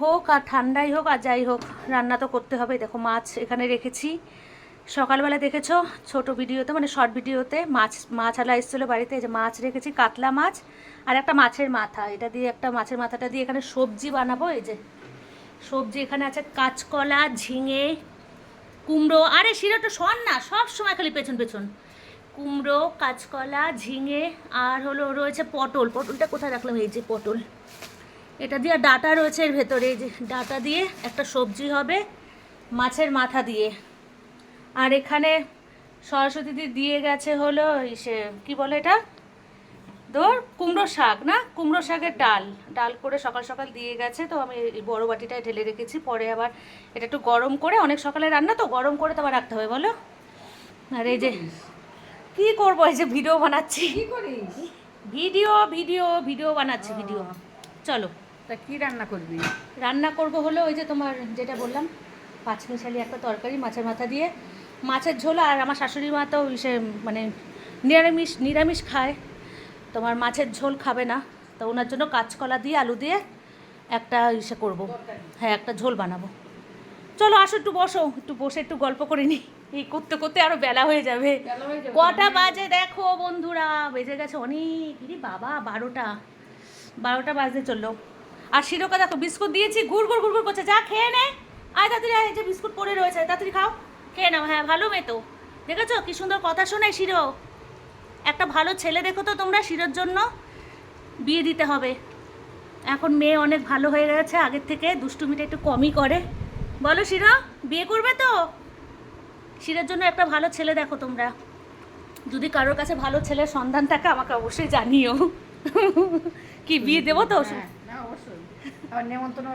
হোক আর ঠান্ডাই হোক আর যাই হোক, রান্না তো করতে হবে। দেখো মাছ এখানে রেখেছি। সকালবেলা দেখেছো ছোট ভিডিওতে, মানে শর্ট ভিডিওতে, মাছওয়ালা এসেছিলো বাড়িতে। এই যে মাছ রেখেছি, কাতলা মাছ আর একটা মাছের মাথা। এটা দিয়ে একটা মাছের মাথাটা দিয়ে এখানে সবজি বানাবো। এই যে সবজি এখানে আছে, কাঁচকলা, ঝিঙে, কুমড়ো। আরে শিরাটা শোন না, সব সময় খালি পেছন পেছন। কুমড়ো, কাঁচকলা, ঝিঙে আর হলো রয়েছে পটল। পটলটা কোথায় রাখলাম? এই যে পটল। এটা দিয়ে ডাটা রয়েছে এর ভেতরে। এই যে ডাটা দিয়ে একটা সবজি হবে মাছের মাথা দিয়ে। আর এখানে সরস্বতী দি দিয়ে গেছে হলো সে কী বলে এটা, তোর কুমড়ো শাক না, কুমড়ো শাকের ডাল ডাল করে সকাল সকাল দিয়ে গেছে। তো আমি এই বড়ো বাটিটায় ঢেলে রেখেছি, পরে আবার এটা একটু গরম করে, অনেক সকালে রান্না তো গরম করে তো আবার রাখতে হবে বলো। আর এই যে কী করবো, এই যে ভিডিও বানাচ্ছি। ভিডিও ভিডিও ভিডিও বানাচ্ছি, ভিডিও। চলো, তা কি রান্না করবি? রান্না করব হলো ওই যে তোমার যেটা বললাম, পাঁচমিশালি একটা তরকারি মাছের মাথা দিয়ে, মাছের ঝোল। আর আমার শাশুড়ি মা তো সে মানে নিরামিষ খায়, তোমার মাছের ঝোল খাবে না। তো ওনার জন্য কাঁচকলা দিয়ে আলু দিয়ে একটা ইসে করবো। হ্যাঁ, একটা ঝোল বানাবো। চলো আসো, একটু বসো, একটু বসে একটু গল্প করে নিই। এই করতে করতে আরও বেলা হয়ে যাবে। কটা বাজে দেখো বন্ধুরা, বেজে গেছে অনেক। বাবা 12টা বাজতে চললো। আর শিরোকা দেখো বিস্কুট দিয়েছি, গুড় গুড় গুড় গুড় করছে। যা খেয়ে নে, আয় তাড়াতাড়ি আয়, যে বিস্কুট পড়ে রয়েছে, তাড়াতাড়ি খাও, খেয়ে নাও। হ্যাঁ, ভালো মেয়ে তো, দেখেছো কি সুন্দর কথা শোনে শিরো। একটা ভালো ছেলে দেখো তো তোমরা, শিরোর জন্য বিয়ে দিতে হবে। এখন মেয়ে অনেক ভালো হয়ে গেছে, আগের থেকে দুষ্টুমিটা একটু কমই করে। বলো শিরো, বিয়ে করবে তো? শিরোর জন্য একটা ভালো ছেলে দেখো তোমরা। যদি কারোর কাছে ভালো ছেলের সন্ধান থাকে আমাকে অবশ্যই জানিও। কি বিয়ে দেবো তো? হ্যাঁ, না অবশ্যই। আবার নেমন্তন্ন